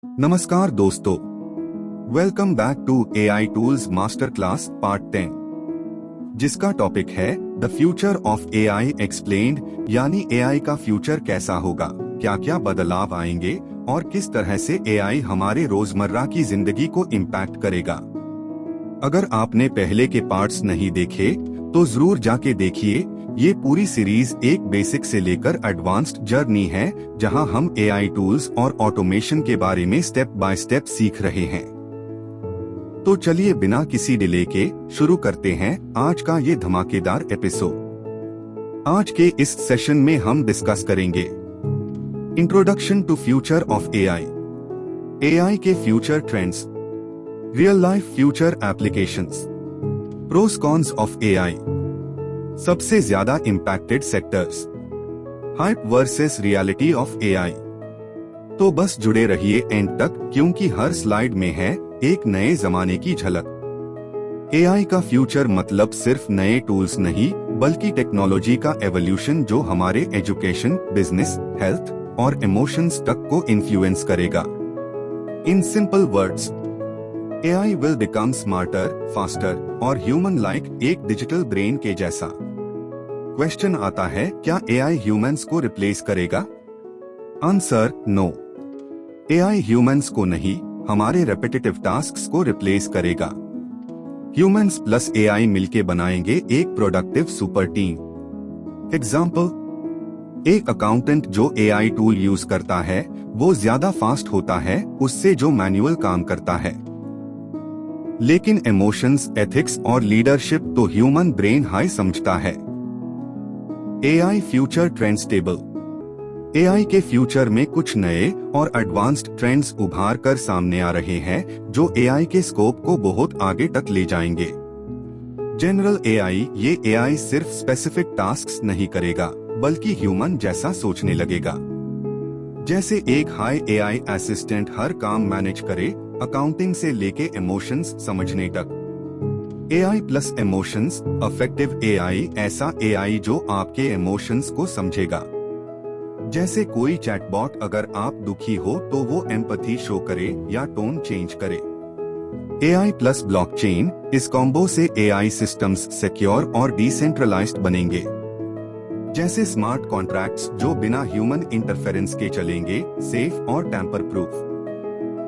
नमस्कार दोस्तों, welcome back to AI tools master class part 10, जिसका टॉपिक है the future of AI explained, यानी एआई का फ्यूचर कैसा होगा, क्या क्या बदलाव आएंगे और किस तरह से एआई हमारे रोजमर्रा की जिंदगी को इम्पैक्ट करेगा। अगर आपने पहले के पार्ट्स नहीं देखे तो जरूर जाके देखिए। ये पूरी सीरीज एक बेसिक से लेकर एडवांस्ड जर्नी है, जहां हम एआई टूल्स और ऑटोमेशन के बारे में स्टेप बाय स्टेप सीख रहे हैं। तो चलिए बिना किसी डिले के शुरू करते हैं आज का ये धमाकेदार एपिसोड। आज के इस सेशन में हम डिस्कस करेंगे introduction to future of AI, AI के future trends, real life future applications, pros cons of AI, सबसे ज्यादा impacted sectors, hype versus reality of AI. तो बस जुड़े रहिए एंड तक, क्योंकि हर स्लाइड में है एक नए जमाने की झलक। एआई का फ्यूचर मतलब सिर्फ नए टूल्स नहीं, बल्कि टेक्नोलॉजी का एवोल्यूशन जो हमारे एजुकेशन, बिजनेस, हेल्थ और इमोशंस तक को इन्फ्लुएंस करेगा। In simple words, AI will become smarter, faster और ह्यूमन लाइक, एक डिजिटल ब्रेन के जैसा। क्वेश्चन आता है, क्या एआई ह्यूमंस को रिप्लेस करेगा? Answer no. एआई ह्यूमंस को नहीं, हमारे रेपिटेटिव टास्क्स को रिप्लेस करेगा। ह्यूमंस प्लस एआई मिलके बनाएंगे एक प्रोडक्टिव सुपर टीम। एग्जाम्पल, एक अकाउंटेंट जो एआई टूल यूज करता है वो ज्यादा फास्ट होता है उससे जो मैन्युअल काम करता है। लेकिन इमोशंस, एथिक्स और लीडरशिप तो ह्यूमन ब्रेन हाई समझता है। AI future trends table. AI के फ्यूचर में कुछ नए और एडवांस्ड ट्रेंड्स उभार कर सामने आ रहे हैं जो एआई के स्कोप को बहुत आगे तक ले जाएंगे। जनरल एआई, ये एआई सिर्फ स्पेसिफिक टास्क्स नहीं करेगा बल्कि ह्यूमन जैसा सोचने लगेगा। जैसे एक हाई एआई असिस्टेंट हर काम मैनेज करे, अकाउंटिंग से लेके इमोशंस समझने तक। AI plus emotions, affective AI, ऐसा एआई जो आपके इमोशंस को समझेगा। जैसे कोई चैटबॉट अगर आप दुखी हो तो वो एम्पैथी शो करे या टोन चेंज करे। एआई प्लस ब्लॉकचेन, इस कॉम्बो से एआई सिस्टम्स सिक्योर और डिसेंट्रलाइज्ड बनेंगे। जैसे स्मार्ट कॉन्ट्रैक्ट्स जो बिना ह्यूमन इंटरफेरेंस के चलेंगे, सेफ और tamper proof.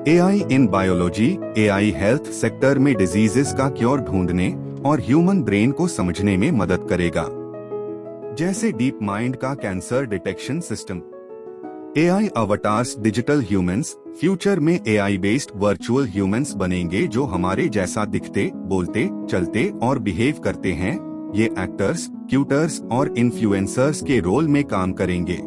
AI in biology, AI health sector में डिजीजेस का क्योर ढूंढने और ह्यूमन ब्रेन को समझने में मदद करेगा। जैसे डीप माइंड का cancer detection system. AI avatars, digital humans, future में एआई बेस्ड वर्चुअल ह्यूमंस बनेंगे जो हमारे जैसा दिखते, बोलते, चलते और बिहेव करते हैं। ये एक्टर्स, ट्यूटर्स और इन्फ्लुएंसर्स के रोल में काम करेंगे।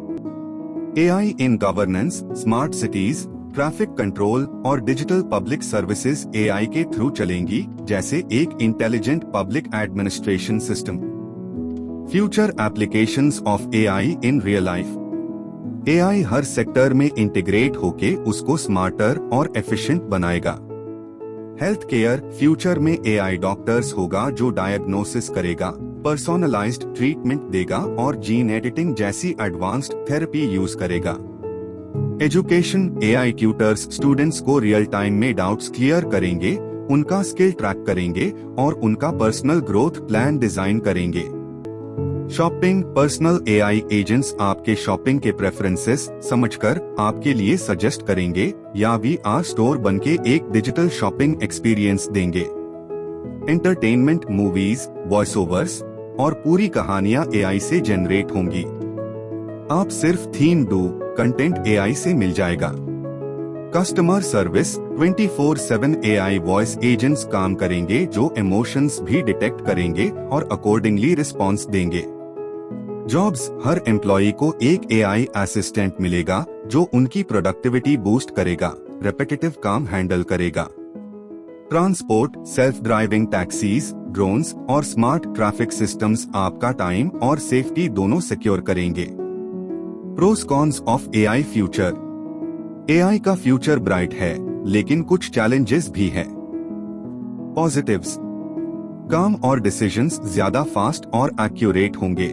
AI in governance, smart cities, traffic control और डिजिटल पब्लिक सर्विसेज एआई के थ्रू चलेंगी, जैसे एक intelligent public administration system. Future applications of AI in real life. AI her sector में इंटीग्रेट होके उसको स्मार्टर और एफिशिएंट बनाएगा। हेल्थ केयर, फ्यूचर में एआई डॉक्टर्स होगा जो डायग्नोसिस करेगा, पर्सोनलाइज्ड ट्रीटमेंट देगा और जीन एडिटिंग जैसी एडवांस्ड थेरेपी यूज करेगा। एजुकेशन, एआई ट्यूटर्स स्टूडेंट्स को रियल टाइम में डाउट्स क्लियर करेंगे, उनका स्किल ट्रैक करेंगे और उनका पर्सनल ग्रोथ प्लान डिजाइन करेंगे। शॉपिंग, पर्सनल एआई एजेंट्स आपके शॉपिंग के प्रेफरेंसेस समझकर आपके लिए सजेस्ट करेंगे या वीआर स्टोर बनके एक डिजिटल शॉपिंग एक्सपीरियंस देंगे। एंटरटेनमेंट, मूवीज, वॉइस ओवर्स और पूरी कहानियां एआई से जनरेट होंगी। आप सिर्फ थीम दो, कंटेंट एआई से मिल जाएगा। Customer service, 24/7 AI voice agents काम करेंगे जो इमोशंस भी डिटेक्ट करेंगे और अकॉर्डिंगली रिस्पॉन्स देंगे। जॉब्स, हर एम्प्लॉय को एक एआई असिस्टेंट मिलेगा जो उनकी प्रोडक्टिविटी बूस्ट करेगा, रेपिटेटिव काम हैंडल करेगा। Transport, self driving taxis, drones और स्मार्ट ट्रैफिक सिस्टम्स आपका टाइम और सेफ्टी दोनों सिक्योर करेंगे। Pros cons of AI future. AI का फ्यूचर ब्राइट है, लेकिन कुछ चैलेंजेस भी हैं। पॉजिटिव्स, काम और डिसीजंस ज्यादा फास्ट और एक्यूरेट होंगे।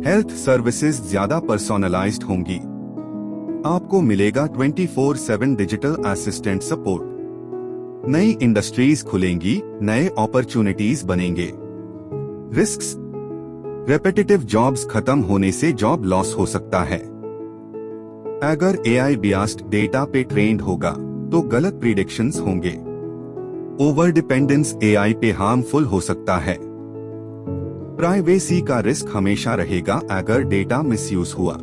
हेल्थ सर्विसेज ज्यादा पर्सोनलाइज्ड होंगी। आपको मिलेगा 24/7 डिजिटल असिस्टेंट सपोर्ट। नई इंडस्ट्रीज खुलेंगी, नए अपॉर्चुनिटीज बनेंगे। रिस्क्स, रेपिटेटिव जॉब्स खत्म होने से जॉब लॉस हो सकता है। अगर एआई बियास्ड डेटा पे ट्रेंड होगा तो गलत प्रिडिक्शंस होंगे। ओवर डिपेंडेंस एआई पे हार्मफुल हो सकता है। प्राइवेसी का रिस्क हमेशा रहेगा अगर डेटा मिसयूज हुआ।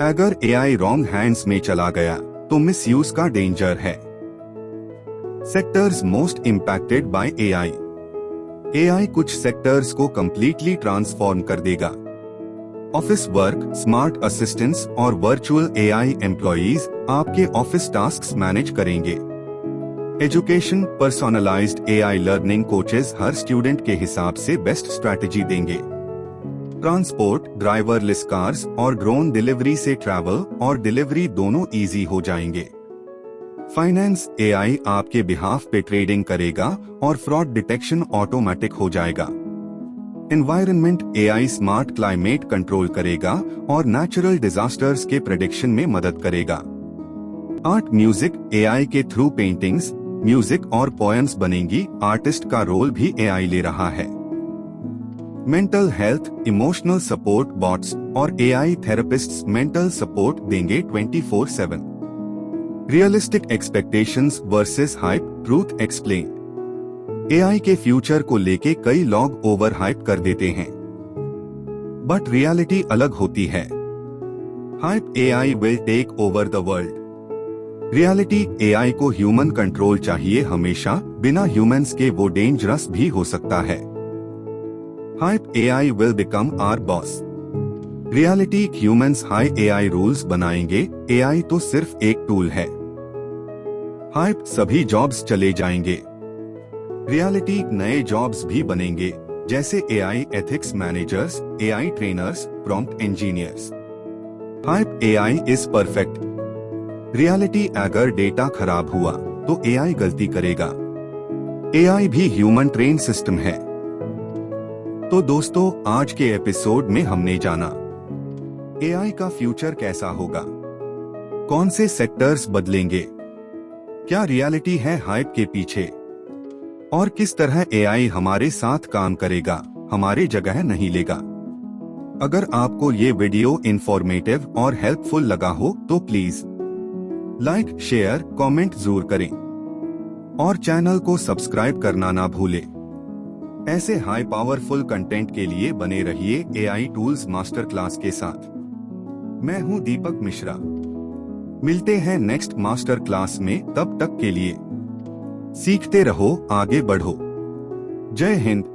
अगर एआई रॉन्ग हैंड्स में चला गया तो मिसयूज का डेंजर है। Sectors most impacted by AI. AI कुछ सेक्टर्स को कंप्लीटली ट्रांसफॉर्म कर देगा। ऑफिस वर्क, स्मार्ट असिस्टेंट्स और वर्चुअल एआई एम्प्लॉइज आपके ऑफिस टास्क्स मैनेज करेंगे। एजुकेशन, पर्सोनलाइज्ड एआई लर्निंग कोचेस हर स्टूडेंट के हिसाब से बेस्ट स्ट्रैटेजी देंगे। ट्रांसपोर्ट, ड्राइवरलेस कार्स और ड्रोन डिलीवरी से ट्रैवल और डिलीवरी दोनों इजी हो जाएंगे। फाइनेंस, एआई आपके बिहाफ पे ट्रेडिंग करेगा और फ्रॉड डिटेक्शन ऑटोमेटिक हो जाएगा। Environment, AI smart climate control करेगा और नेचुरल डिजास्टर्स के प्रेडिक्शन में मदद करेगा। आर्ट, म्यूजिक, एआई के थ्रू पेंटिंग्स, म्यूजिक और पोएम्स बनेंगी। आर्टिस्ट का रोल भी एआई ले रहा है। Mental health, emotional support bots और एआई थेरेपिस्ट्स मेंटल सपोर्ट देंगे 24/7। Realistic expectations versus hype, truth explain. AI के फ्यूचर को लेके कई लोग ओवर हाइप कर देते हैं, बट रियलिटी अलग होती है। Hype, AI will take over the world. Reality, AI को ह्यूमन कंट्रोल चाहिए हमेशा, बिना ह्यूमंस के वो डेंजरस भी हो सकता है। Hype, AI will become our boss. Reality, humans हाई एआई रूल्स बनाएंगे, एआई तो सिर्फ एक टूल है। हाइप, सभी जॉब्स चले जाएंगे। रियलिटी, नए जॉब्स भी बनेंगे, जैसे AI ethics managers, AI trainers, prompt engineers. Hype, AI is perfect. Reality, अगर डेटा खराब हुआ तो एआई गलती करेगा। एआई भी ह्यूमन ट्रेन सिस्टम है। तो दोस्तों, आज के एपिसोड में हमने जाना एआई का फ्यूचर कैसा होगा, कौन से सेक्टर्स बदलेंगे, क्या रियलिटी है हाइप के पीछे, और किस तरह एआई हमारे साथ काम करेगा, हमारी जगह नहीं लेगा। अगर आपको ये वीडियो इंफॉर्मेटिव और हेल्पफुल लगा हो तो प्लीज लाइक, शेयर, कमेंट जरूर करें और चैनल को सब्सक्राइब करना ना भूलें। ऐसे हाई पावरफुल कंटेंट के लिए बने रहिए एआई टूल्स मास्टर क्लास के साथ। मैं हूं दीपक मिश्रा। मिलते हैं नेक्स्ट मास्टर क्लास में, तब तक के लिए सीखते रहो, आगे बढ़ो। जय हिंद।